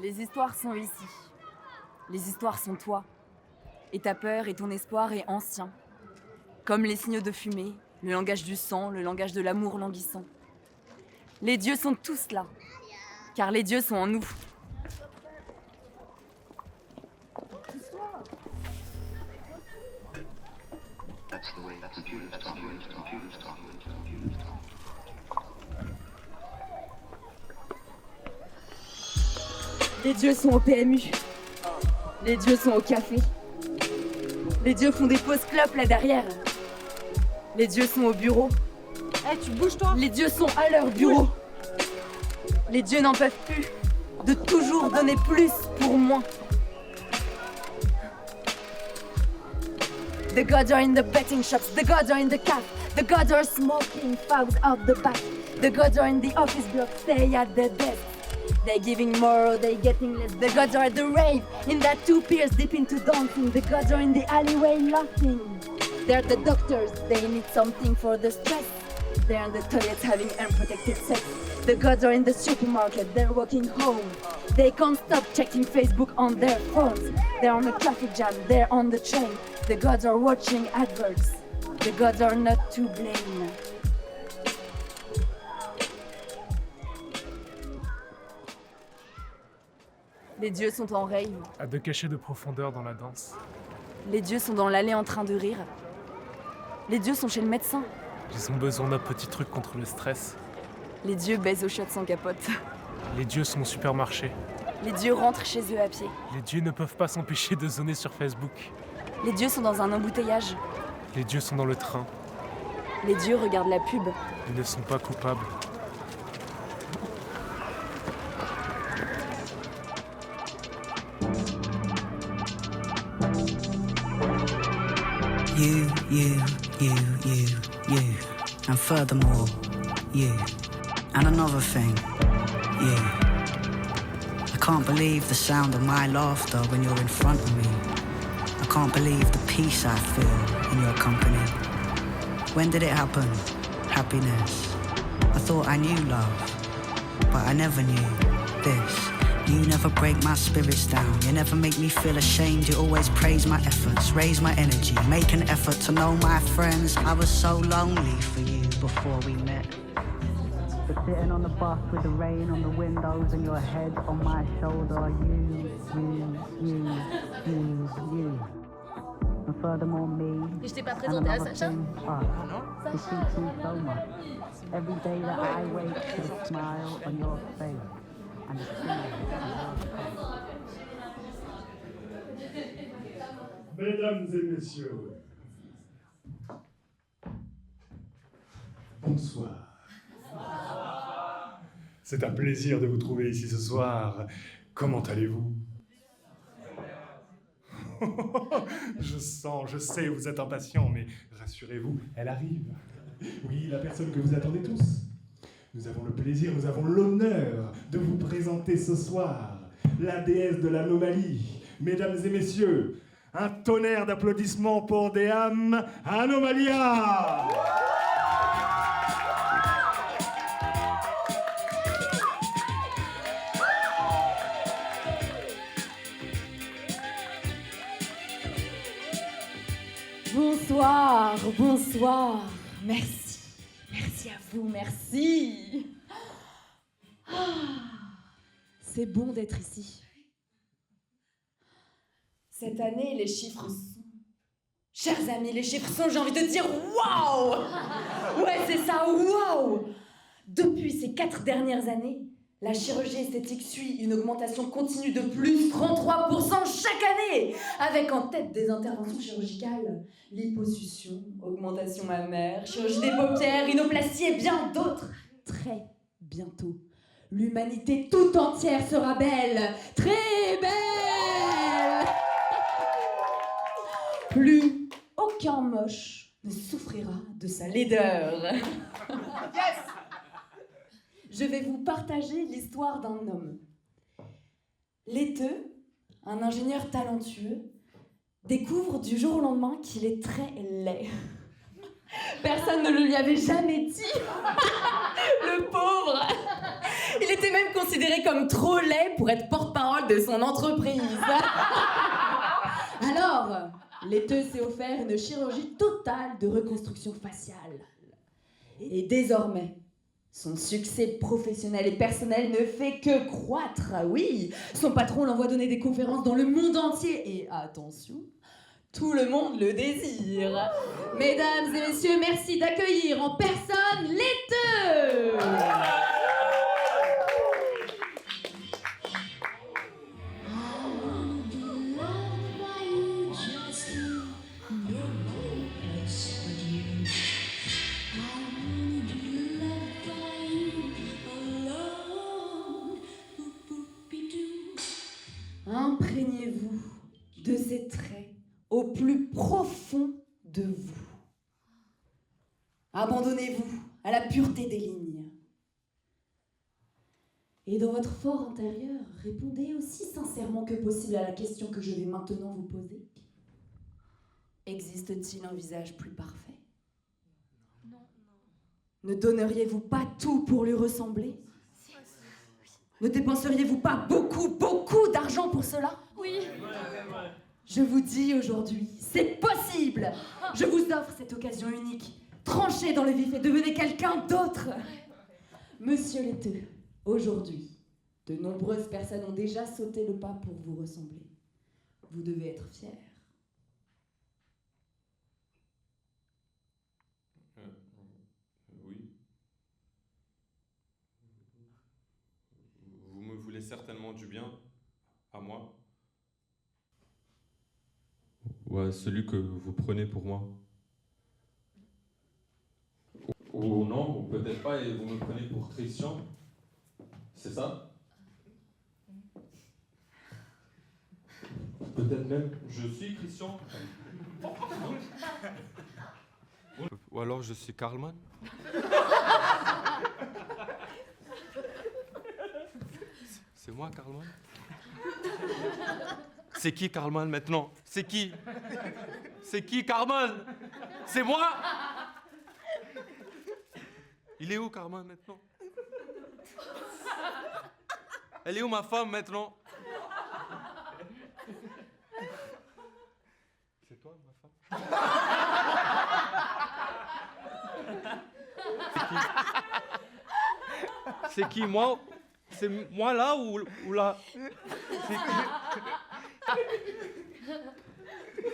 Les histoires sont ici. Les histoires sont toi. Et ta peur et ton espoir est ancien. Comme les signaux de fumée, le langage du sang, le langage de l'amour languissant. Les dieux sont tous là, car les dieux sont en nous. Les dieux sont au PMU. Les dieux sont au café. Les dieux font des pauses clopes là derrière. Les dieux sont au bureau. Eh, tu bouges toi. Les dieux sont à leur bureau. Les dieux n'en peuvent plus de toujours donner plus pour moins. The gods are in the betting shops, the gods are in the caf, the gods are smoking fags out the back, the gods are in the office block, stay at the desk. They giving more, they getting less. The gods are at the rave, in that two peers deep into dancing. The gods are in the alleyway laughing. They're the doctors, they need something for the stress. They're in the toilets having unprotected sex. The gods are in the supermarket, they're walking home. They can't stop checking Facebook on their phones. They're on a traffic jam, they're on the train. The gods are watching adverts. The gods are not to blame. Les dieux sont en rave. À 2 cachets de profondeur dans la danse. Les dieux sont dans l'allée en train de rire. Les dieux sont chez le médecin. Ils ont besoin d'un petit truc contre le stress. Les dieux baisent aux chiottes sans capote. Les dieux sont au supermarché. Les dieux rentrent chez eux à pied. Les dieux ne peuvent pas s'empêcher de zoner sur Facebook. Les dieux sont dans un embouteillage. Les dieux sont dans le train. Les dieux regardent la pub. Ils ne sont pas coupables. You, and furthermore, you, and another thing, you. I can't believe the sound of my laughter when you're in front of me. I can't believe the peace I feel in your company. When did it happen? Happiness. I thought I knew love, but I never knew this. You never break my spirits down. You never make me feel ashamed. You always praise my efforts, raise my energy, make an effort to know my friends. I was so lonely for you before we met. But sitting on the bus with the rain on the windows and your head on my shoulder, you. And furthermore me. Et je t'ai pas présenté à Sacha? It teaches me so much. Every day that I wake to the smile on your face. Mesdames et messieurs, bonsoir. C'est un plaisir de vous trouver ici ce soir. Comment allez-vous? Je sais, vous êtes impatients, mais rassurez-vous, elle arrive. Oui, la personne que vous attendez tous. Nous avons le plaisir, nous avons l'honneur de vous présenter ce soir la déesse de l'anomalie. Mesdames et messieurs, un tonnerre d'applaudissements pour Deam Anomalia. Bonsoir, bonsoir. Merci. Merci à vous, merci. C'est bon d'être ici. Cette année, les chiffres sont... Chers amis, les chiffres sont, j'ai envie de dire, waouh! Ouais, c'est ça, waouh! Depuis ces 4 dernières années, la chirurgie esthétique suit une augmentation continue de plus 33% chaque année, avec en tête des interventions chirurgicales, liposuction, augmentation mammaire, chirurgie des paupières, rhinoplastie et bien d'autres. Très bientôt, l'humanité tout entière sera belle, très belle. Plus aucun moche ne souffrira de sa laideur. Yes! Je vais vous partager l'histoire d'un homme. Laiteux, un ingénieur talentueux, découvre du jour au lendemain qu'il est très laid. Personne ne le lui avait jamais dit. Le pauvre. Il était même considéré comme trop laid pour être porte-parole de son entreprise. Alors, laiteux s'est offert une chirurgie totale de reconstruction faciale. Et désormais, son succès professionnel et personnel ne fait que croître. Oui, son patron l'envoie donner des conférences dans le monde entier. Et attention, tout le monde le désire. Mesdames et messieurs, merci d'accueillir en personne Laiteux. Imprégnez-vous de ces traits au plus profond de vous. Abandonnez-vous à la pureté des lignes. Et dans votre fort intérieur, répondez aussi sincèrement que possible à la question que je vais maintenant vous poser. Existe-t-il un visage plus parfait? Non. Ne donneriez-vous pas tout pour lui ressembler? Ne dépenseriez-vous pas beaucoup d'argent pour cela? Oui. Je vous dis aujourd'hui, c'est possible. Je vous offre cette occasion unique. Tranchez dans le vif et devenez quelqu'un d'autre. Monsieur Laiteux, aujourd'hui, de nombreuses personnes ont déjà sauté le pas pour vous ressembler. Vous devez être fier. Oui. Vous me voulez certainement du bien, à moi. Ou à celui que vous prenez pour moi. Ou non, ou peut-être pas, et vous me prenez pour Christian. C'est ça? Peut-être même, je suis Christian. Ou alors je suis Karlmann. C'est moi, Karlmann? C'est qui, Karlmann, maintenant? C'est qui? C'est qui, Karlmann? C'est moi? Il est où, Karlmann, maintenant? Elle est où, ma femme, maintenant? C'est toi, ma femme? C'est qui, moi? C'est moi là ou là? C'est qui?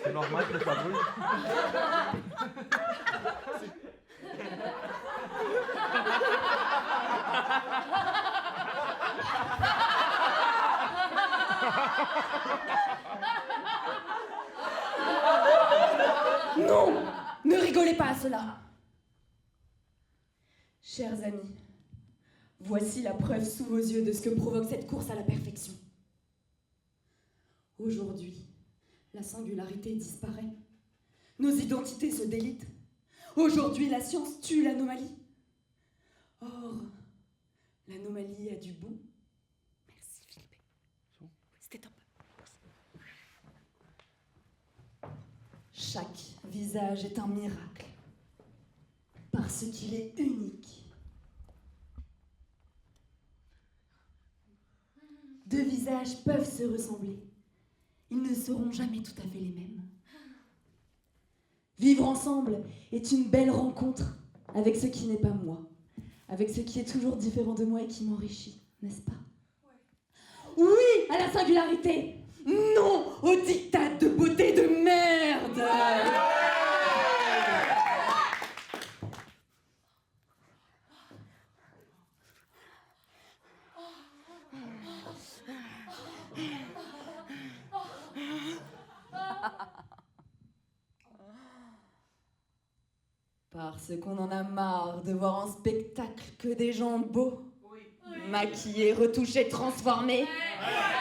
C'est normal que ça brûle. Non, ne rigolez pas à cela. Chers amis, voici la preuve sous vos yeux de ce que provoque cette course à la perfection. Aujourd'hui, la singularité disparaît. Nos identités se délitent. Aujourd'hui, la science tue l'anomalie. Or, l'anomalie a du bon. Merci, Philippe. C'était top. Chaque visage est un miracle, parce qu'il est unique. Deux visages peuvent se ressembler. Ils ne seront jamais tout à fait les mêmes. Vivre ensemble est une belle rencontre avec ce qui n'est pas moi, avec ce qui est toujours différent de moi et qui m'enrichit, n'est-ce pas? Oui à la singularité, non au diktat de beauté de merde. Parce qu'on en a marre de voir en spectacle que des gens beaux, maquillés, retouchés, transformés,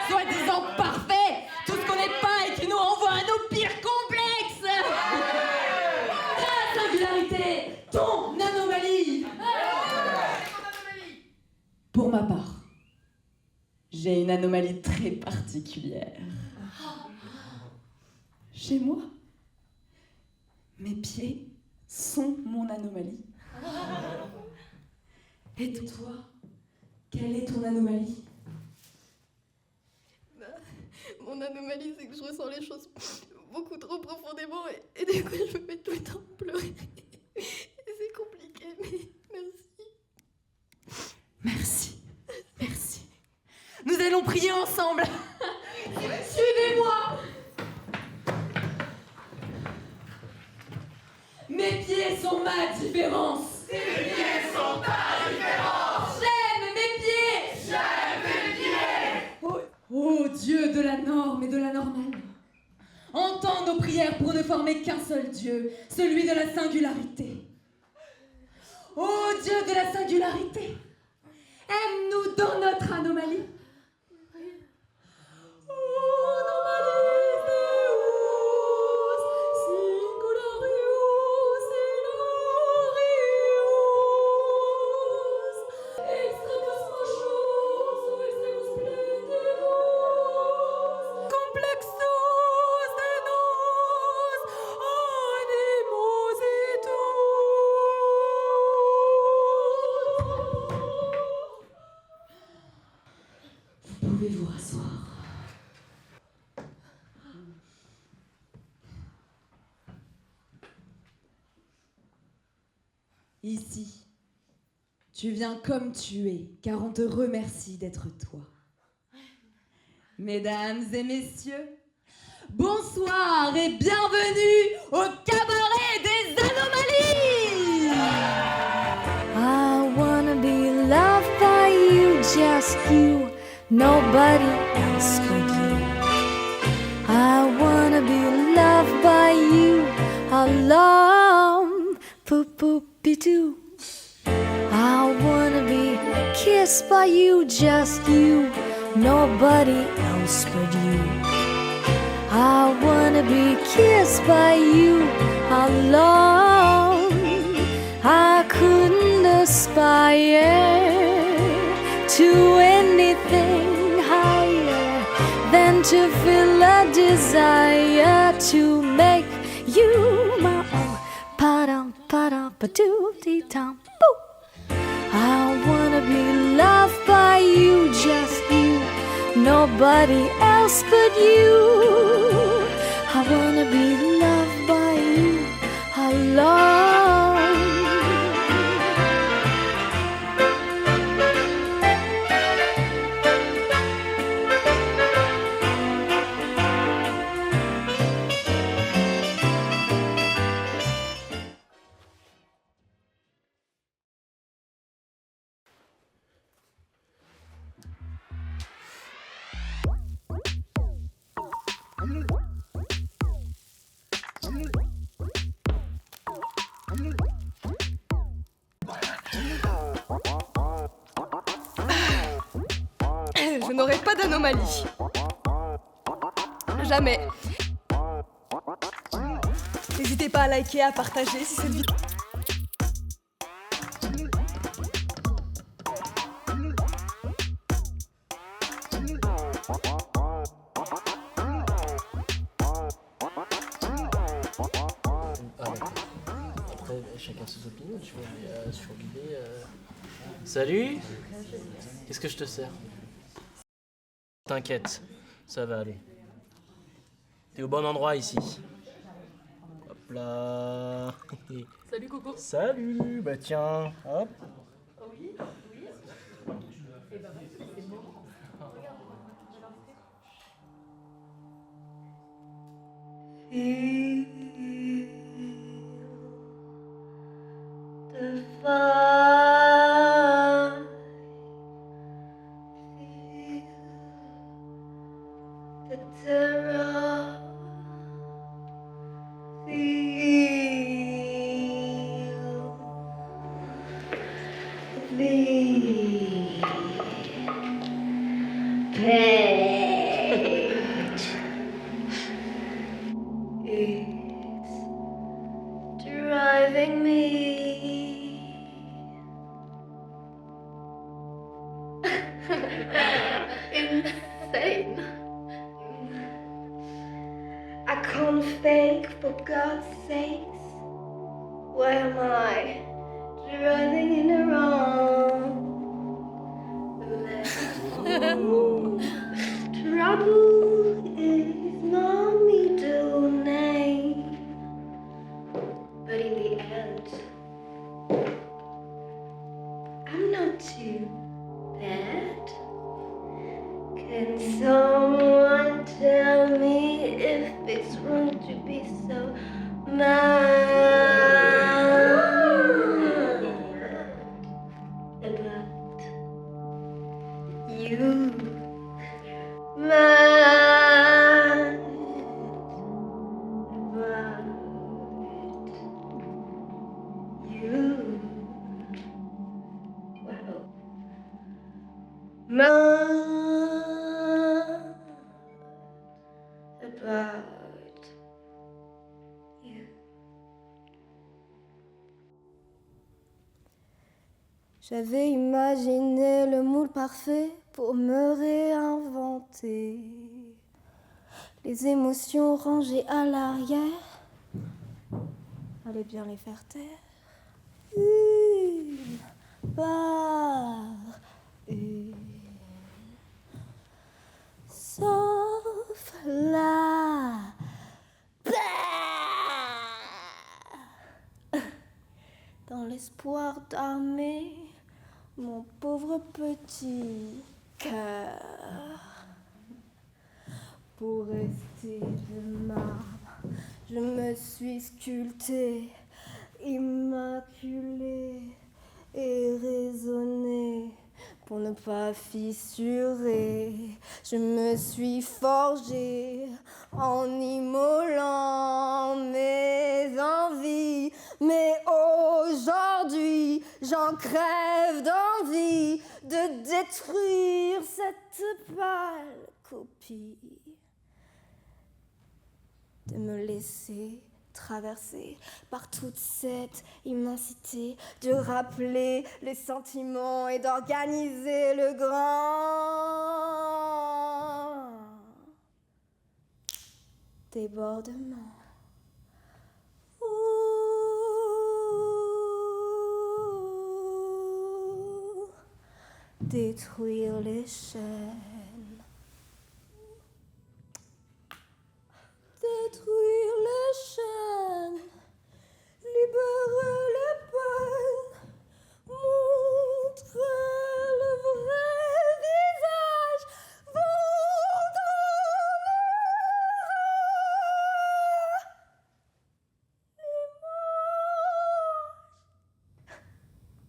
soi-disant parfaits, tout ce qu'on n'est pas et qui nous renvoie à nos pires complexes. Ta singularité, ton anomalie. Pour ma part, j'ai une anomalie très particulière. Chez moi, mes pieds sont mon anomalie. Et toi, Quelle est ton anomalie? Mon anomalie, c'est que je ressens les choses beaucoup trop profondément et du coup, je me mets tout le temps à pleurer. Et c'est compliqué, mais merci. Merci. Merci. Nous allons prier ensemble. Suivez-moi. Mes pieds sont ma différence. Tes pieds sont ta différence. J'aime mes pieds. J'aime mes pieds. Oh Dieu de la norme et de la normale. Entends nos prières pour ne former qu'un seul Dieu, celui de la singularité. Oh Dieu de la singularité, aime-nous dans notre anomalie. Vous pouvez vous rasseoir. Ici, tu viens comme tu es, car on te remercie d'être toi. Mesdames et messieurs, bonsoir et bienvenue au cabaret des anomalies! I wanna be loved by you, just you, nobody else but you. I wanna be loved by you, alone, poop-poop-be-doo. I wanna be kissed by you, just you, nobody else but you. I wanna be kissed by you, alone. I couldn't aspire to anything higher than to feel a desire to make you my own. Pa-dum, pa-dum, pa-doo-dee-dum, boo. I wanna be loved by you, just you, nobody else but you. I wanna be loved by you, alone. Je n'aurai pas d'anomalie. Jamais. N'hésitez pas à liker, à partager si cette vidéo... Après, chacun ses opinions, tu vois, mais sur l'idée... Salut. Qu'est-ce que je te sers? T'inquiète, ça va aller. T'es au bon endroit ici. Hop là. Salut Coco. Salut. Bah tiens, hop. Oui. Et bah c'est bon. Regarde, Driving me insane. I can't fake, for God's sakes. Why am I driving in the wrong I'm not too bad. Can someone tell me if it's wrong to be so mad about you? Mad about you. Wow. Mad about you. J'avais imaginé le moule parfait pour me réinventer. Les émotions rangées à l'arrière, fallait bien les faire taire. Une par une. Sauf la dans l'espoir d'armer mon pauvre petit cœur pour rester de marbre. Je me suis sculptée, immaculée et raisonnée pour ne pas fissurer. Je me suis forgée en immolant mes envies, mais aujourd'hui j'en crève d'envie de détruire cette pâle copie, de me laisser traversée par toute cette immensité, de rappeler les sentiments et d'organiser le grand débordement. Ouh, détruire les chaînes, détruire les chaînes, libérer les peines, montrer le vrai visage, vendre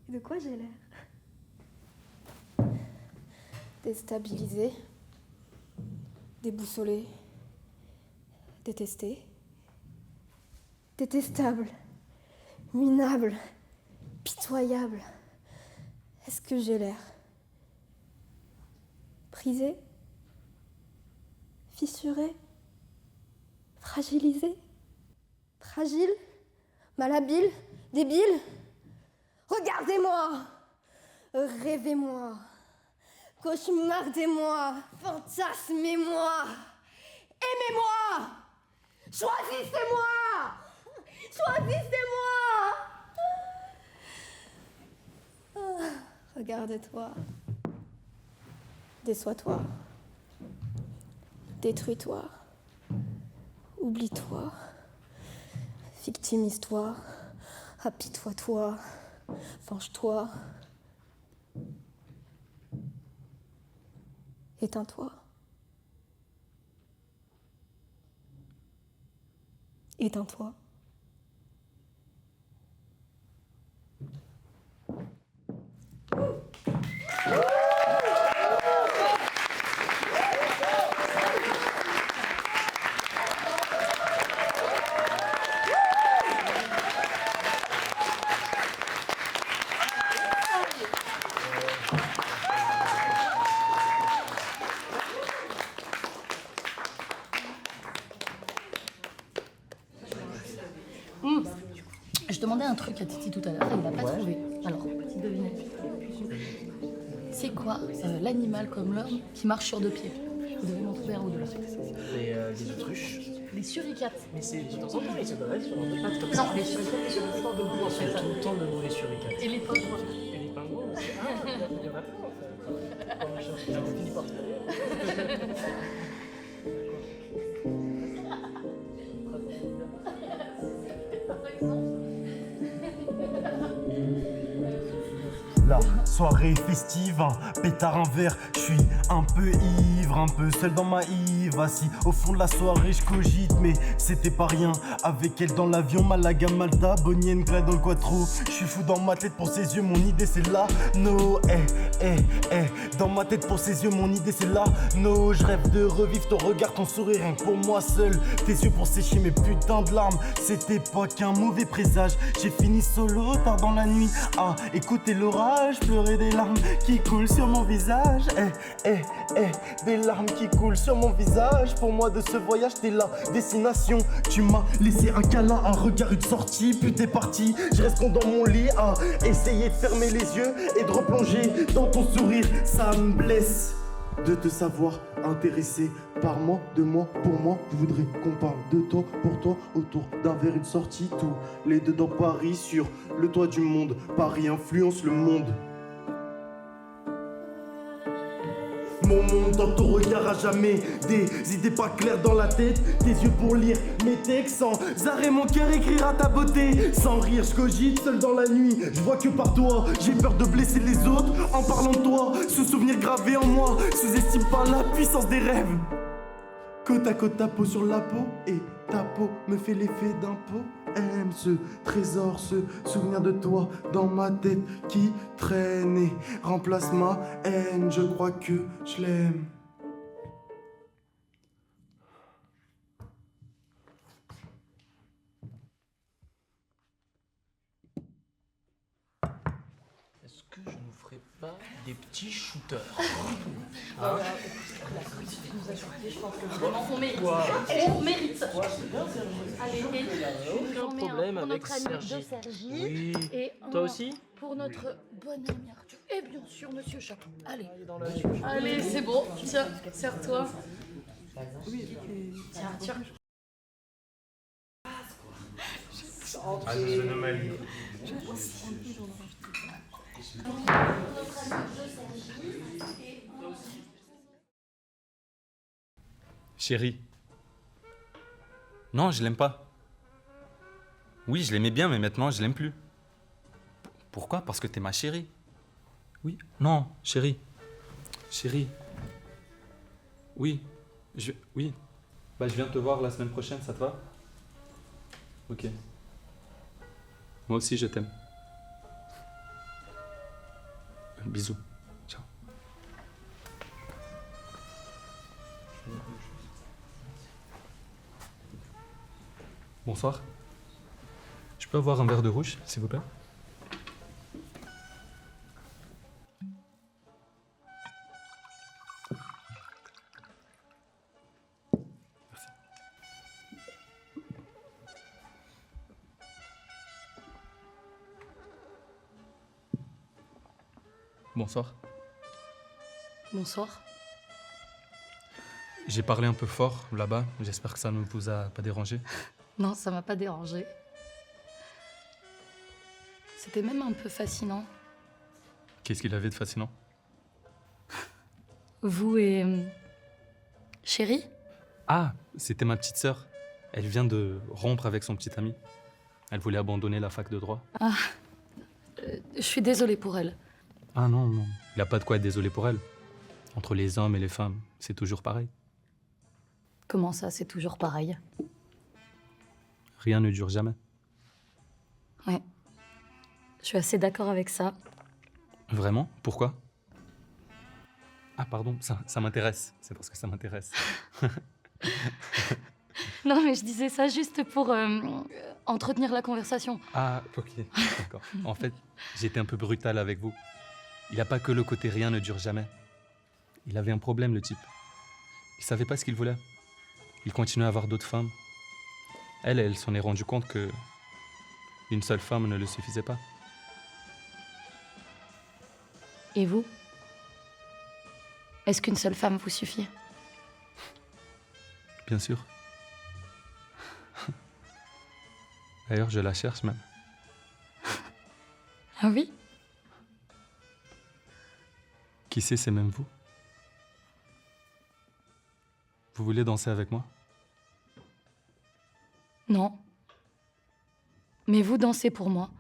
les de quoi j'ai l'air? Déstabilisé, déboussolé, détesté, détestable, minable, pitoyable. Est-ce que j'ai l'air brisé, fissuré, fragilisé, fragile, malhabile, débile? Regardez-moi, rêvez-moi, cauchemardez-moi, fantasmez-moi, aimez-moi, choisissez-moi, choisissez-moi. Ah, regarde-toi, déçois-toi, détruis-toi, oublie-toi, victimise-toi, apitoie-toi, venge-toi, éteins-toi. Éteins-toi. Je demandais un truc à Titi tout à l'heure, elle l'a pas trouvé. Alors, petite devinette. C'est quoi l'animal comme l'homme qui marche sur deux pieds? Vous devez m'en trouver un ou deux là. Des autruches. Les suricates. Mais c'est de temps en temps, ils se dressent sur deux pattes comme ça. Non, les suricates, c'est tout le temps debout en C'est fait. tout le temps debout les suricates. Et les pingouins. Et les pingouins aussi. Ah, il y en a plein en fait. On finit par trouver. Par exemple. La soirée est festive, un pétard, un verre. Je suis un peu ivre, un peu seul dans ma Yves. Assis au fond de la soirée, je cogite, mais c'était pas rien. Avec elle dans l'avion, Malaga, Malta, Bonienne, Glade dans le Quattro. Je suis fou dans ma tête pour ses yeux, mon idée c'est là. No, dans ma tête pour ses yeux, mon idée c'est là. No, je rêve de revivre ton regard, ton sourire, rien que pour moi seul. Tes yeux pour sécher mes putains de larmes. C'était pas qu'un mauvais présage. J'ai fini solo tard dans la nuit. Ah, écoutez l'orage, pleurer des larmes qui coulent sur mon visage. Des larmes qui coulent sur mon visage. Pour moi de ce voyage, t'es la destination. Tu m'as laissé un câlin, un regard, une sortie. Puis t'es parti, je reste con dans mon lit à essayer de fermer les yeux et de replonger dans ton sourire. Ça me blesse de te savoir intéressé par moi, de moi, pour moi. Je voudrais qu'on parle de toi, pour toi, autour d'un verre, une sortie. Tous les deux dans Paris, sur le toit du monde. Paris influence le monde. Mon monde dans ton regard à jamais. Des idées pas claires dans la tête. Tes yeux pour lire mes textes. Sans arrêt mon cœur écrira ta beauté. Sans rire je cogite seul dans la nuit. Je vois que par toi. J'ai peur de blesser les autres en parlant de toi. Ce souvenir gravé en moi. Sous-estime pas la puissance des rêves. Côte à côte ta peau sur la peau. Et ta peau me fait l'effet d'un pot. Aime ce trésor, ce souvenir de toi dans ma tête qui traîne et remplace ma haine. Je crois que je l'aime. Est-ce que je nous ferais pas des petits shooters? La critique nous a shooté, je pense que vraiment on mérite. Quoi? On mérite. Allez, Aucun problème avec Sergi. Oui. Et Toi aussi? Pour notre bon ami Arthur. Et bien sûr, monsieur Chat. Allez. Allez, c'est bon. Tiens, serre-toi. Tiens, Arthur. Chérie. Non, je l'aime pas. Oui, je l'aimais bien, mais maintenant, je l'aime plus. Pourquoi? Parce que t'es ma chérie. Oui. Non, chérie. Chérie. Oui. Oui. Bah, je viens te voir la semaine prochaine, ça te va? Ok. Moi aussi, je t'aime. Bisous. Ciao. Bonsoir. Je peux avoir un verre de rouge, s'il vous plaît? Merci. Bonsoir. Bonsoir. J'ai parlé un peu fort là-bas. J'espère que ça ne vous a pas dérangé. Non, ça m'a pas dérangé. C'était même un peu fascinant. Qu'est-ce qu'il avait de fascinant? Vous et... Chérie? Ah, c'était ma petite sœur. Elle vient de rompre avec son petit ami. Elle voulait abandonner la fac de droit. Ah, je suis désolée pour elle. Ah non, non. Il n'y a pas de quoi être désolé pour elle. Entre les hommes et les femmes, c'est toujours pareil. Comment ça, c'est toujours pareil? Rien ne dure jamais. Ouais. Je suis assez d'accord avec ça. Vraiment? Pourquoi? Ah pardon, ça m'intéresse. C'est parce que ça m'intéresse. Non, mais je disais ça juste pour entretenir la conversation. Ah, ok, d'accord. En fait, j'étais un peu brutal avec vous. Il n'a pas que le côté rien ne dure jamais. Il avait un problème, le type. Il savait pas ce qu'il voulait. Il continuait à avoir d'autres femmes. Elle s'en est rendue compte que une seule femme ne le suffisait pas. Et vous? Est-ce qu'une seule femme vous suffit? Bien sûr. D'ailleurs, je la cherche même. Ah oui? Qui sait, c'est même vous. Vous voulez danser avec moi? Non. Mais vous dansez pour moi.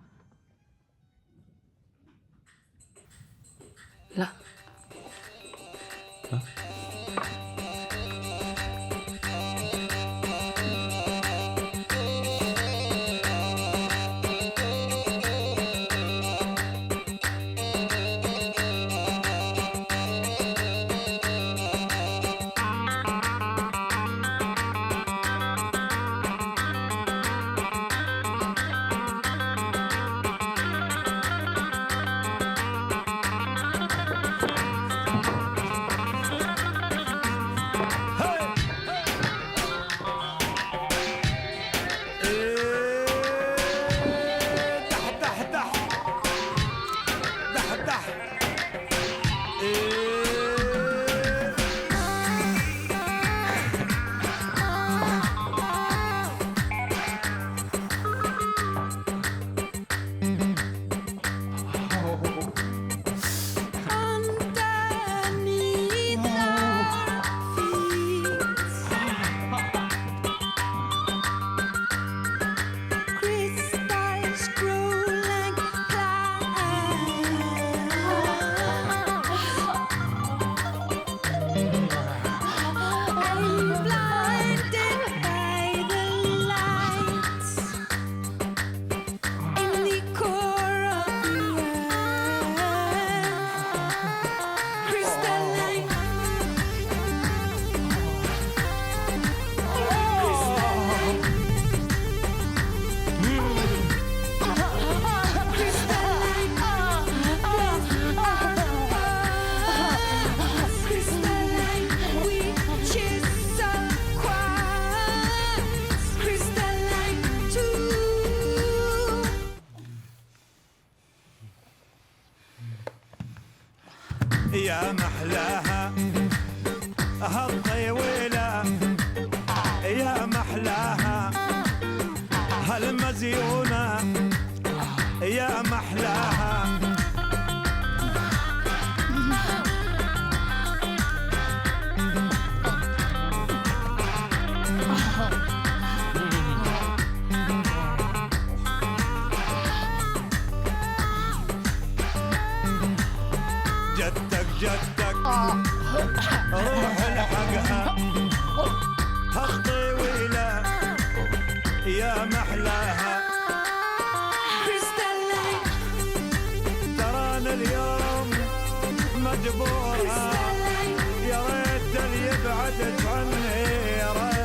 Là. Hein? يا محلاها هالطويلة يا محلاها هالمزيونة يا محلاها جدك روح الحقها هالطويلة يا محلاها ترانا اليوم مجبورة يا ريت اللي يبعدك عني يا ريت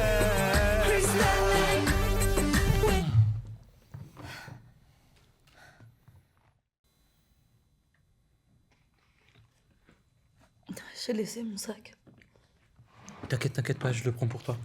J'ai laissé mon sac. T'inquiète, t'inquiète pas, je le prends pour toi.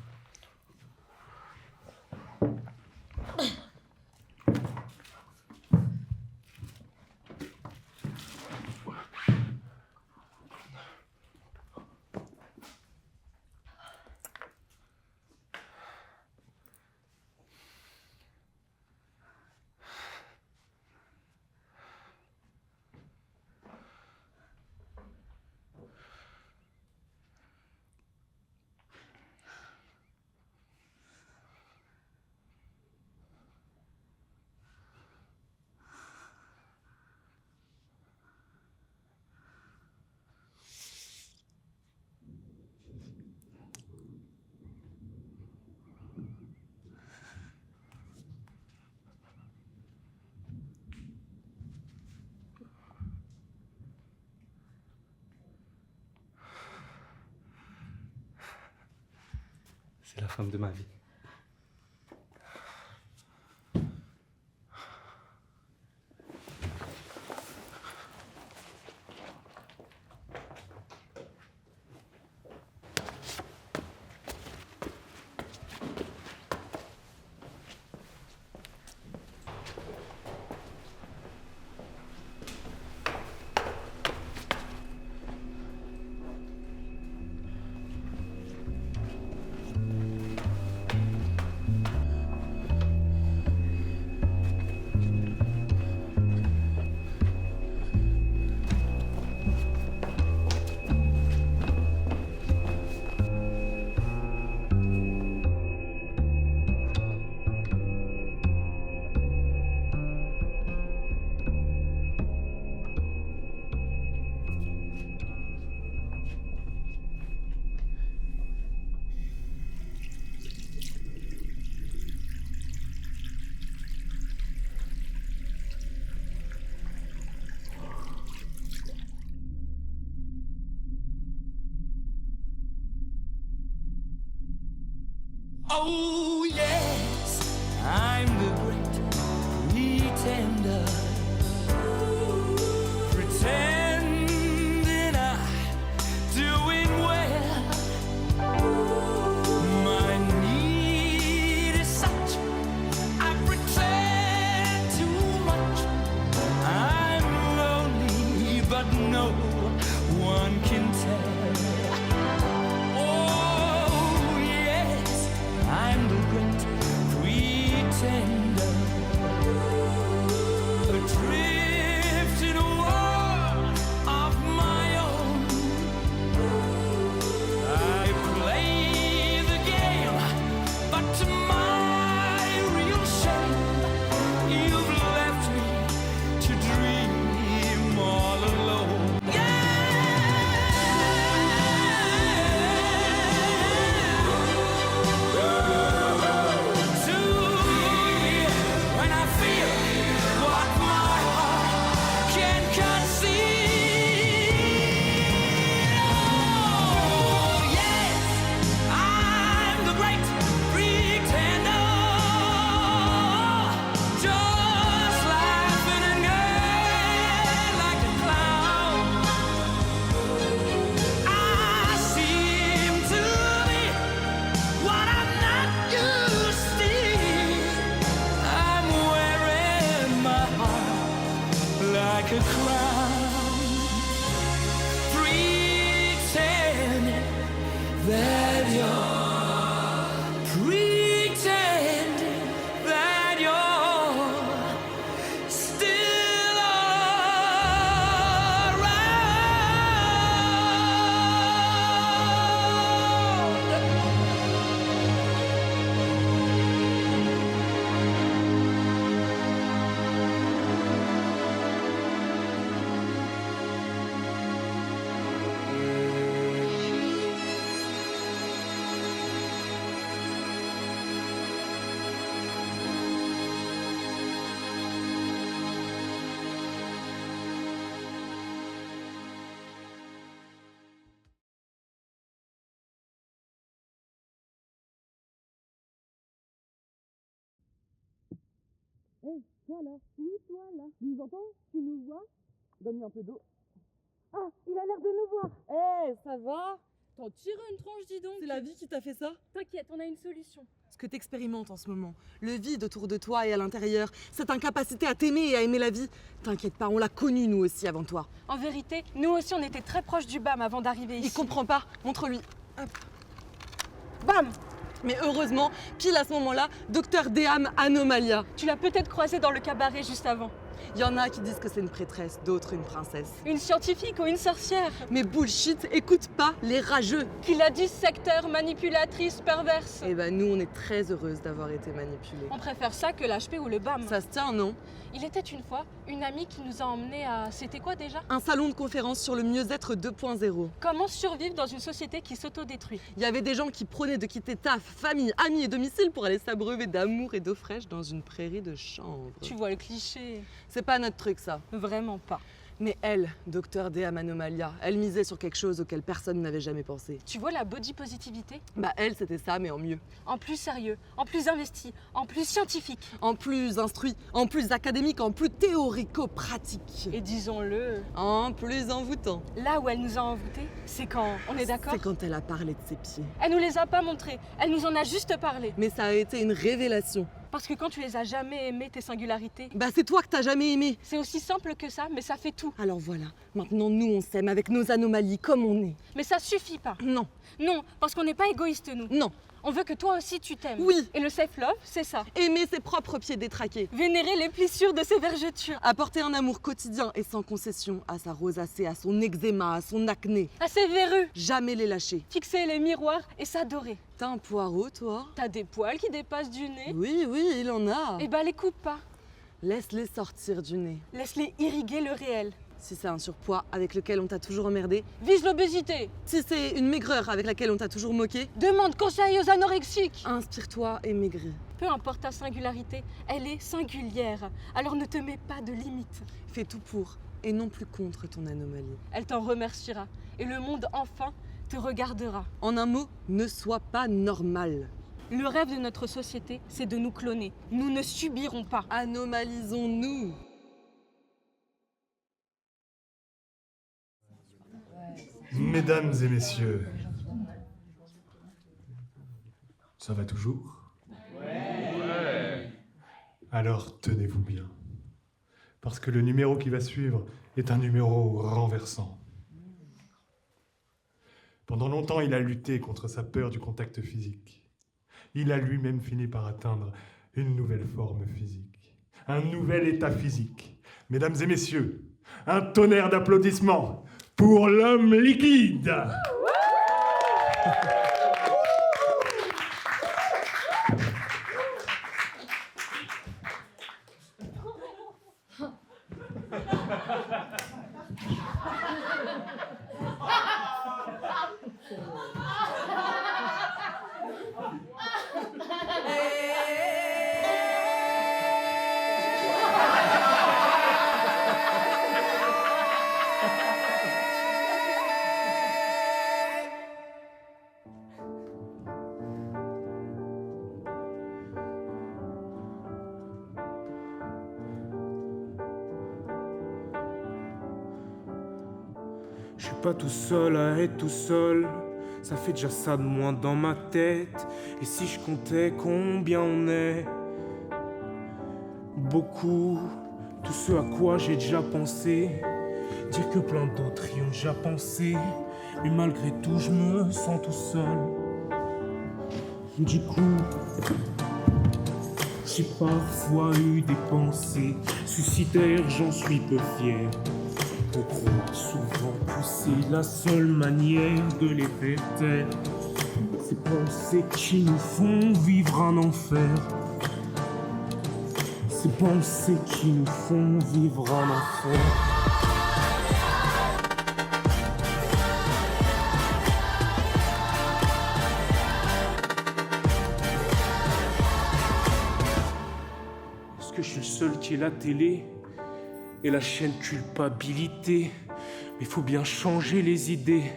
C'est la femme de ma vie. Oh yes, I'm the great pretender. Pretending I'm doing well. My need is such, I pretend too much. I'm lonely, but no one can tell. Oh yes, I'm the great pretender. Adrift in a world of my own. I play the game, but to my real shame, you've left me to dream all alone. To me, when I feel what my heart can conceive. Oh yes, I'm the great pretender. Just laughing and gay like a clown. I seem to be what I'm not, you see. I'm wearing my heart like a crown, pretending that you're still Hé, toi là. Oui, toi là. Tu nous entends? Tu nous vois? Donne-lui un peu d'eau. Ah, il a l'air de nous voir. Eh, ça va? T'en tires une tranche, dis donc. C'est la vie qui t'a fait ça? T'inquiète, on a une solution. Ce que t'expérimentes en ce moment, le vide autour de toi et à l'intérieur, cette incapacité à t'aimer et à aimer la vie, t'inquiète pas, on l'a connu nous aussi avant toi. En vérité, nous aussi on était très proches du BAM avant d'arriver ici. Il comprend pas, montre-lui. Hop. Bam! Mais heureusement, pile à ce moment-là, Dr Deam Anomalia. Tu l'as peut-être croisé dans le cabaret juste avant. Il y en a qui disent que c'est une prêtresse, d'autres une princesse. Une scientifique ou une sorcière. Mais bullshit, écoute pas les rageux. Qu'il a dit secteur, manipulatrice, perverse. Eh ben nous, on est très heureuses d'avoir été manipulées. On préfère ça que l'HP ou le BAM. Ça se tient, non? Il était une fois une amie qui nous a emmenés à... C'était quoi déjà? Un salon de conférence sur le mieux-être 2.0. Comment survivre dans une société qui s'autodétruit? Il y avait des gens qui prenaient de quitter taf, famille, amis et domicile pour aller s'abreuver d'amour et d'eau fraîche dans une prairie de chanvre. Tu vois le cliché. C'est pas notre truc, ça. Vraiment pas. Mais elle, Dr Deam Anomalia, elle misait sur quelque chose auquel personne n'avait jamais pensé. Tu vois la body positivité? Bah elle, c'était ça, mais en mieux. En plus sérieux, en plus investi, en plus scientifique. En plus instruit, en plus académique, en plus théorico-pratique. Et disons-le... En plus envoûtant. Là où elle nous a envoûtés, c'est quand... On est d'accord? C'est quand elle a parlé de ses pieds. Elle nous les a pas montrés, elle nous en a juste parlé. Mais ça a été une révélation. Parce que quand tu les as jamais aimées, tes singularités... Bah c'est toi que t'as jamais aimé. C'est aussi simple que ça, mais ça fait tout. Alors voilà, maintenant nous on s'aime avec nos anomalies comme on est. Mais ça suffit pas. Non. Non, parce qu'on n'est pas égoïste nous. Non. On veut que toi aussi tu t'aimes. Oui. Et le self-love, c'est ça. Aimer ses propres pieds détraqués. Vénérer les plissures de ses vergetures. Apporter un amour quotidien et sans concession à sa rosacée, à son eczéma, à son acné. À ses verrues. Jamais les lâcher. Fixer les miroirs et s'adorer. T'as un poireau, toi? T'as des poils qui dépassent du nez? Oui, oui, il en a. Eh ben les coupe pas. Laisse-les sortir du nez. Laisse-les irriguer le réel. Si c'est un surpoids avec lequel on t'a toujours emmerdé. Vise l'obésité. Si c'est une maigreur avec laquelle on t'a toujours moqué. Demande conseil aux anorexiques. Inspire-toi et maigris. Peu importe ta singularité, elle est singulière. Alors ne te mets pas de limites. Fais tout pour et non plus contre ton anomalie. Elle t'en remerciera. Et le monde enfin te regardera. En un mot, ne sois pas normal. Le rêve de notre société, c'est de nous cloner. Nous ne subirons pas. Anomalisons-nous. Mesdames et messieurs, ça va toujours? Ouais. Alors tenez-vous bien, parce que le numéro qui va suivre est un numéro renversant. Pendant longtemps, il a lutté contre sa peur du contact physique. Il a lui-même fini par atteindre une nouvelle forme physique, un nouvel état physique. Mesdames et messieurs, un tonnerre d'applaudissements pour l'homme liquide. Je suis pas tout seul à être tout seul, ça fait déjà ça de moins dans ma tête. Et si je comptais combien on est, beaucoup, tout ce à quoi j'ai déjà pensé, dire que plein d'autres y ont déjà pensé, mais malgré tout je me sens tout seul. Du coup, j'ai parfois eu des pensées suicidaires, j'en suis peu fier. On croit souvent que c'est la seule manière de les faire taire. Ces pensées qui nous font vivre un enfer. Ces pensées qui nous font vivre un enfer. Est-ce que je suis le seul qui est la télé et la chaîne culpabilité? Mais faut bien changer les idées.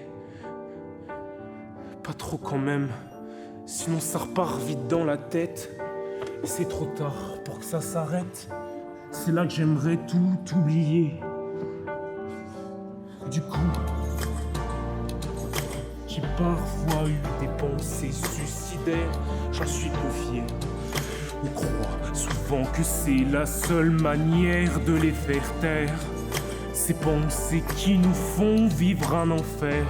Pas trop quand même, sinon ça repart vite dans la tête. Et c'est trop tard pour que ça s'arrête. C'est là que j'aimerais tout oublier. Du coup, j'ai parfois eu des pensées suicidaires, j'en suis peu fier. On croit souvent que c'est la seule manière de les faire taire. Ces pensées qui nous font vivre un enfer.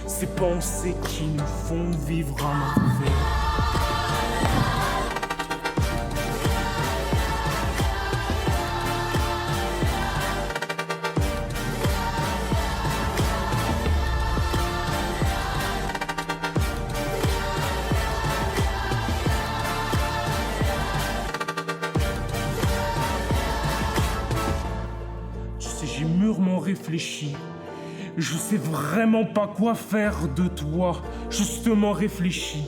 Ces pensées qui nous font vivre un enfer. J'ai mûrement réfléchi. Je sais vraiment pas quoi faire de toi. Justement réfléchi.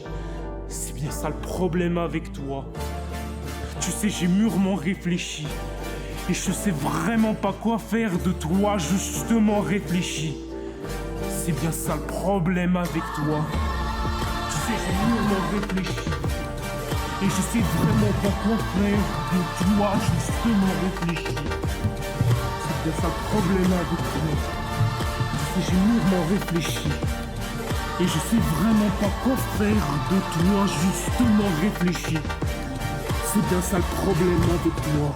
C'est bien ça le problème avec toi. Tu sais, j'ai mûrement réfléchi. Et je sais vraiment pas quoi faire de toi. Justement réfléchi. C'est bien ça le problème avec toi. Tu sais, j'ai mûrement réfléchi. Et je sais vraiment pas quoi faire de toi. Justement réfléchi. C'est ça le problème avec toi. J'ai mûrement réfléchi. Et je sais vraiment pas quoi faire de toi. Justement réfléchi. C'est bien ça le problème avec toi.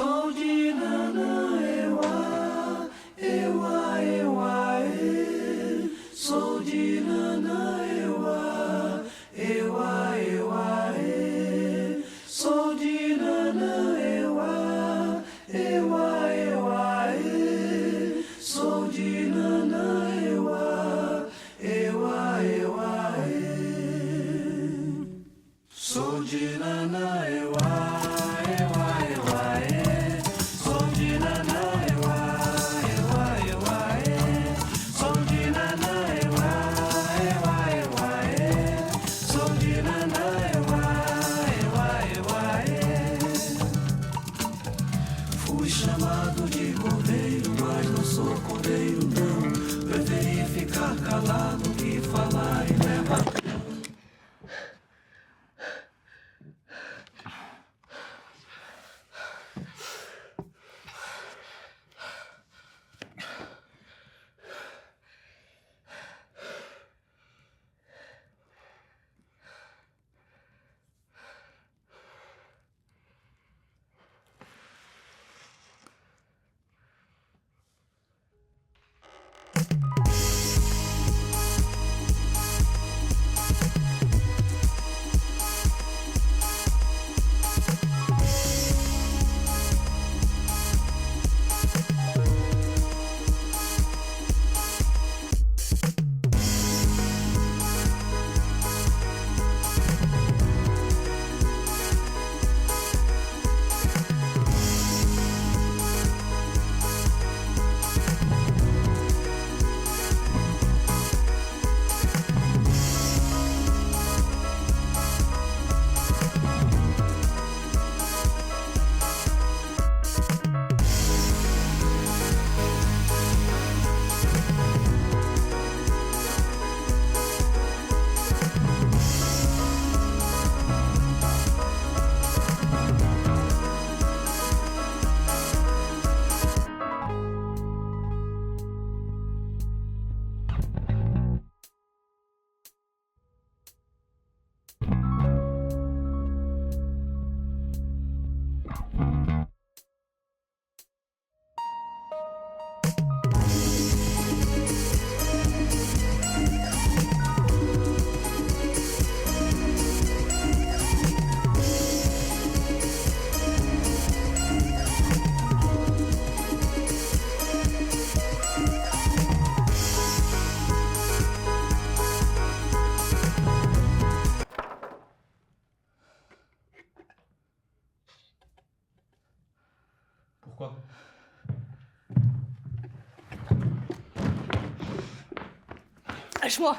Som de nanã, ewa, ewa, ewa, e. Som de nanã, ewa, ewa, ewa, e. Som de nanã, ewa, ewa, ewa, e. Som de nanã, ewa, ewa, ewa, e. Som de nanã, ewa, ewa, ewa, e. Som de nanã, ewa, ewa, ewa, e. Som de nanã, ewa, ewa, ewa, e. Som de nanã, ewa, ewa, ewa, e. Fui chamado de cordeiro, mas não sou cordeiro, não. Preferi ficar calado que falar e levar. Pourquoi? Lâche-moi.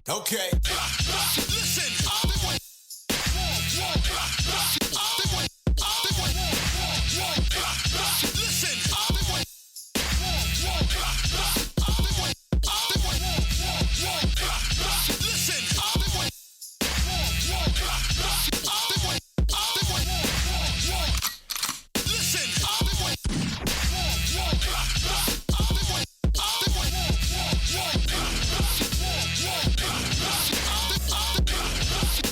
Okay. Listen. Listen.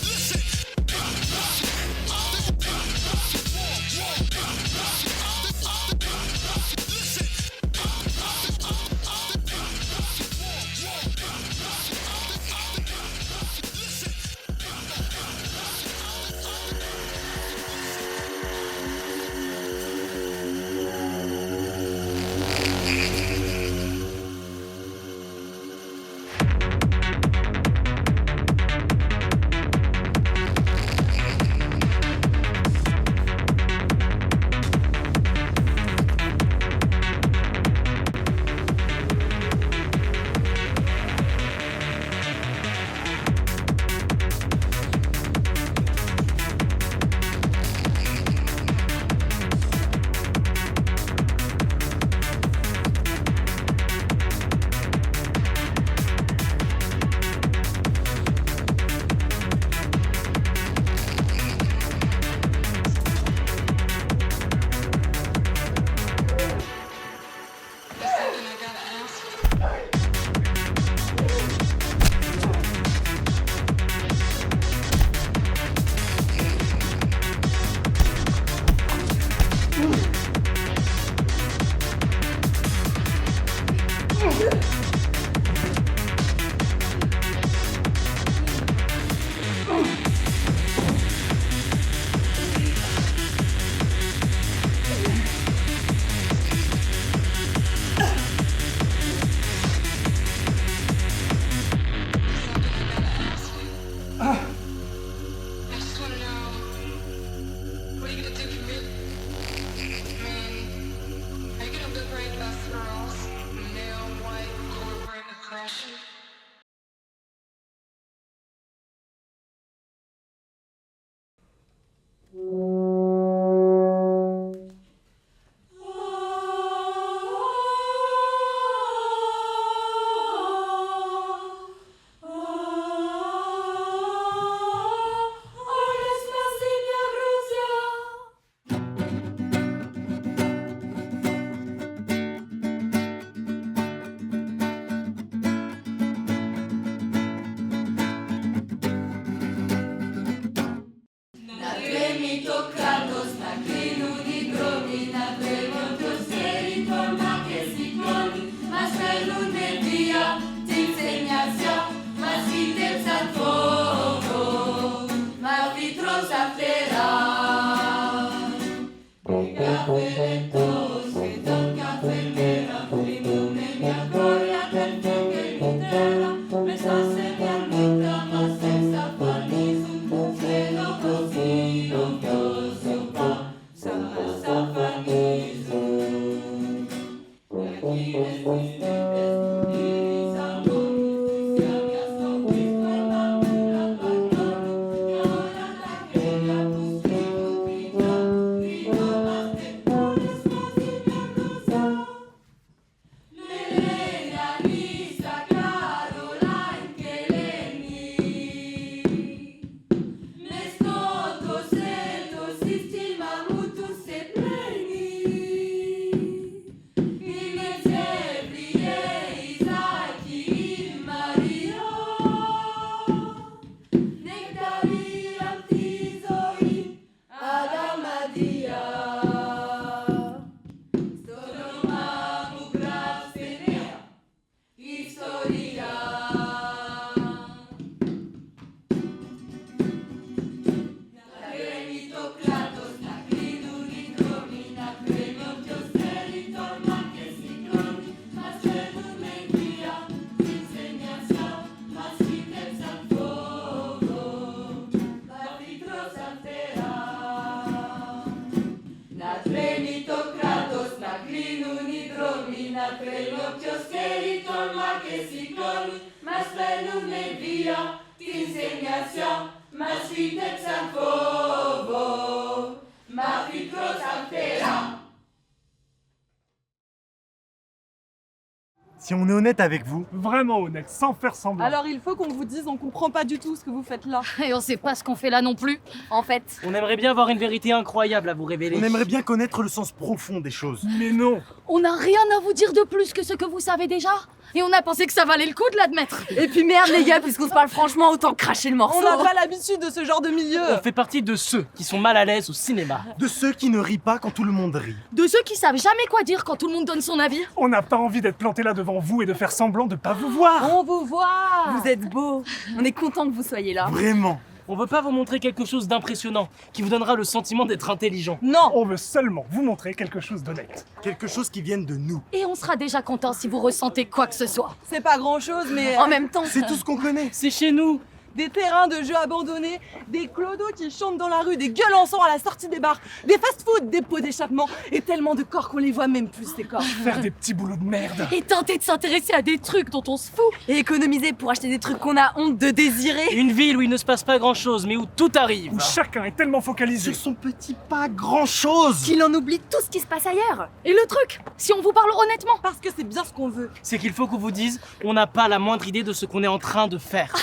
Si on est honnête avec vous, Vraiment honnête, sans faire semblant. Alors il faut qu'on vous dise, on comprend pas du tout ce que vous faites là. Et on sait pas ce qu'on fait là non plus, en fait. On aimerait bien avoir une vérité incroyable à vous révéler. on aimerait bien connaître le sens profond des choses. Mais non. On n'a rien à vous dire de plus que ce que vous savez déjà. Et on a pensé que ça valait le coup de l'admettre. Et puis merde les gars, puisqu'on se parle franchement, autant cracher le morceau. On n'a pas l'habitude de ce genre de milieu. On fait partie de ceux qui sont mal à l'aise au cinéma. De ceux qui ne rient pas quand tout le monde rit. De ceux qui savent jamais quoi dire quand tout le monde donne son avis. On n'a pas envie d'être planté là devant vous et de faire semblant de pas vous voir. On vous voit. Vous êtes beaux. On est content que vous soyez là. Vraiment. On veut pas vous montrer quelque chose d'impressionnant qui vous donnera le sentiment d'être intelligent. Non. On veut seulement vous montrer quelque chose d'honnête. Quelque chose qui vienne de nous. Et on sera déjà content si vous ressentez quoi que ce soit. C'est pas grand chose, mais En même temps, C'est tout ce qu'on connaît. C'est chez nous. des terrains de jeux abandonnés, des clodos qui chantent dans la rue, des gueules en sang à la sortie des bars, des fast-food, des pots d'échappement et tellement de corps qu'on les voit même plus ces corps. Faire des petits boulots de merde. Et tenter de s'intéresser à des trucs dont on se fout. Et économiser pour acheter des trucs qu'on a honte de désirer. Une ville où il ne se passe pas grand-chose, mais où tout arrive. Où chacun est tellement focalisé sur son petit pas grand-chose qu'il en oublie tout ce qui se passe ailleurs. Et le truc, si on vous parle honnêtement, parce que c'est bien ce qu'on veut, c'est qu'il faut qu'on vous dise, on n'a pas la moindre idée de ce qu'on est en train de faire.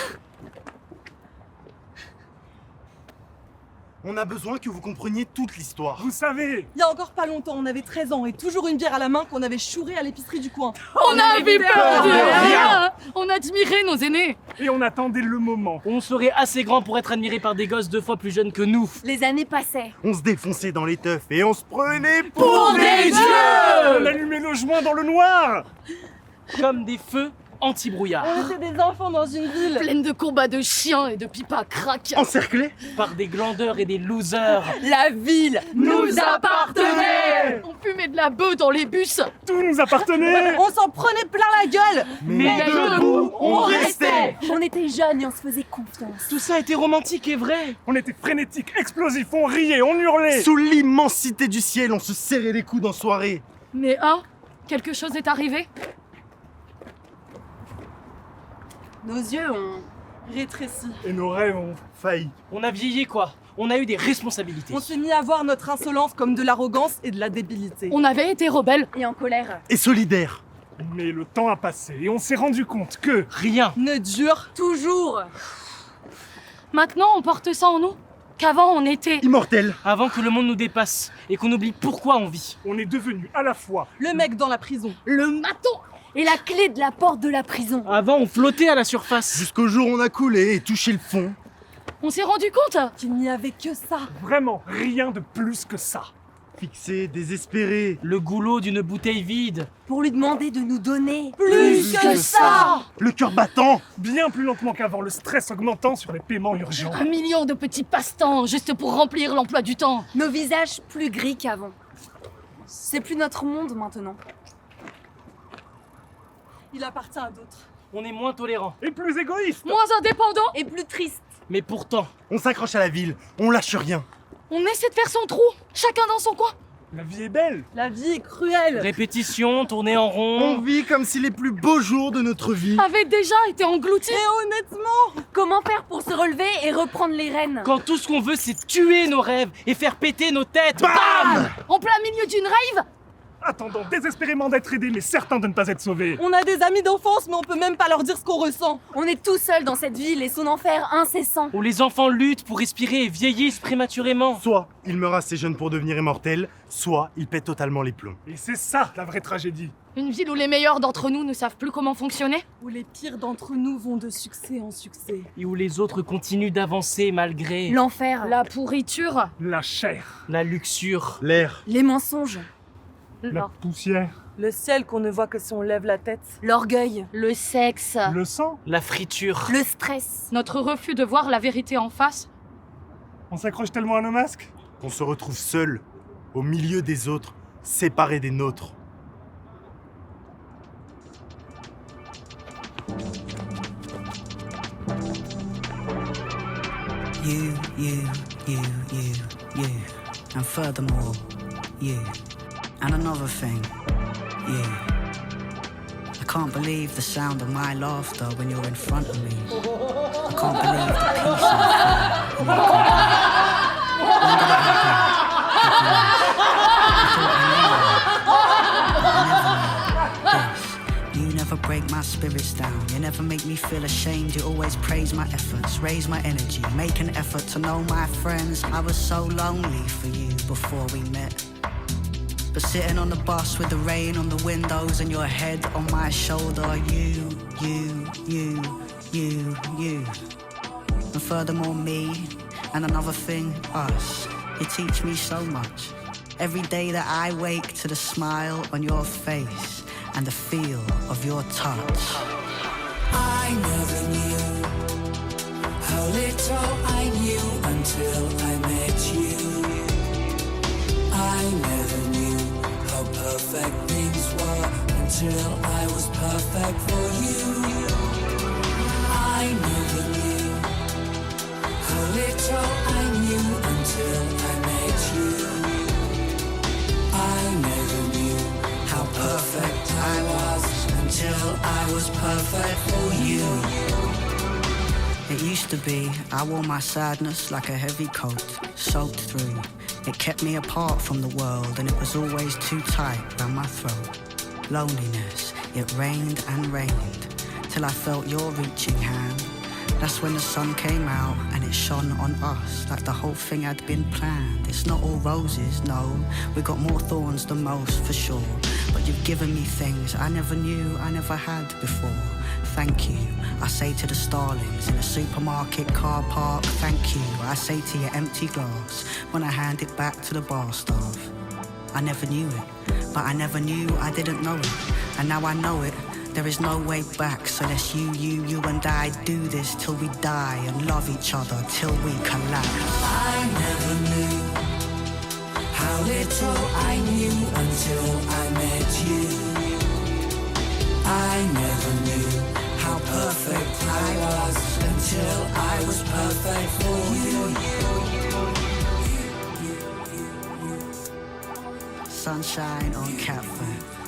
On a besoin que vous compreniez toute l'histoire. Vous savez, il y a encore pas longtemps, on avait 13 ans et toujours une bière à la main qu'on avait chourée à l'épicerie du coin. On avait peur de rien. On admirait nos aînés. Et on attendait le moment. On serait assez grand pour être admiré par des gosses 2 fois plus jeunes que nous. Les années passaient. On se défonçait dans les teufs et on se prenait pour des dieux. On allumait nos joints dans le noir. Comme des feux anti-brouillard. On était des enfants dans une ville pleine de combats de chiens et de pipes à crack. Encerclés par des glandeurs et des losers. La ville nous appartenait. On fumait de la bœuf dans les bus. Tout nous appartenait. On s'en prenait plein la gueule. Mais debout, on restait. On était jeunes et on se faisait confiance. Tout ça était romantique et vrai. On était frénétiques, explosifs, on riait, on hurlait. Sous l'immensité du ciel, on se serrait les coudes en soirée. Mais quelque chose est arrivé. Nos yeux ont rétréci. Et nos rêves ont failli. On a vieilli quoi. On a eu des responsabilités. On s'est mis à voir notre insolence comme de l'arrogance et de la débilité. On avait été rebelles. Et en colère. Et solidaire. Mais le temps a passé et on s'est rendu compte que... Rien ne dure toujours. Maintenant, on porte ça en nous. Qu'avant, on était... immortel. Avant que le monde nous dépasse et qu'on oublie pourquoi on vit. On est devenu à la fois... le mec dans la prison. Le maton. Et la clé de la porte de la prison. Avant, on flottait à la surface. Jusqu'au jour où on a coulé et touché le fond. On s'est rendu compte qu'il n'y avait que ça. Vraiment, rien de plus que ça. Fixé, désespéré. Le goulot d'une bouteille vide. Pour lui demander de nous donner plus que ça. Le cœur battant. Bien plus lentement qu'avant, le stress augmentant sur les paiements urgents. 1 million de petits passe-temps juste pour remplir l'emploi du temps. Nos visages plus gris qu'avant. C'est plus notre monde maintenant. Il appartient à d'autres. On est moins tolérants. Et plus égoïstes. Moins indépendants. Et plus tristes. Mais pourtant... On s'accroche à la ville, on lâche rien. On essaie de faire son trou, chacun dans son coin. La vie est belle. La vie est cruelle. Répétition, tourner en rond. On vit comme si les plus beaux jours de notre vie avaient déjà été engloutis. Et honnêtement, comment faire pour se relever et reprendre les rênes? Quand tout ce qu'on veut, c'est tuer nos rêves et faire péter nos têtes. Bam! En plein milieu d'une rave. Attendant désespérément d'être aidés, mais certains de ne pas être sauvés. On a des amis d'enfance, mais on peut même pas leur dire ce qu'on ressent. On est tout seul dans cette ville et son enfer incessant. Où les enfants luttent pour respirer et vieillissent prématurément. Soit ils meurent assez jeunes pour devenir immortels, soit ils pètent totalement les plombs. Et c'est ça la vraie tragédie. Une ville où les meilleurs d'entre nous ne savent plus comment fonctionner. Où les pires d'entre nous vont de succès en succès. Et où les autres continuent d'avancer malgré... l'enfer, la pourriture, la chair, la luxure, l'air, les mensonges, la poussière, le ciel qu'on ne voit que si on lève la tête, l'orgueil, le sexe, le sang, la friture, le stress, notre refus de voir la vérité en face. On s'accroche tellement à nos masques qu'on se retrouve seul, au milieu des autres, séparés des nôtres. You, and furthermore, you. And another thing, you. I can't believe the sound of my laughter when you're in front of me. I can't believe the peace I feel in your company. When did it happen? You never break my spirits down. You never make me feel ashamed. You always praise my efforts, raise my energy, make an effort to know my friends. I was so lonely for you before we met. But sitting on the bus with the rain on the windows and your head on my shoulder, you. And furthermore, me, and another thing, us. You teach me so much. Every day that I wake to the smile on your face and the feel of your touch. I never knew how little I knew until I met you. I never knew how perfect things were until I was perfect for you. I never knew how little I knew until I met you. I never knew how perfect I was until I was perfect for you. It used to be I wore my sadness like a heavy coat, soaked through. It kept me apart from the world and it was always too tight round my throat. Loneliness, it rained and rained till I felt your reaching hand. That's when the sun came out and it shone on us like the whole thing had been planned. It's not all roses, no, we got more thorns than most for sure. But you've given me things I never knew I never had before. Thank you, I say to the starlings in a supermarket car park. Thank you, I say to your empty glass when I hand it back to the bar staff. I never knew it, but I never knew I didn't know it. And now I know it, there is no way back. So let's you and I do this till we die and love each other till we collapse. I never knew how little I knew until I met you. I never knew how perfect I was until I was perfect for you. Sunshine on Catford.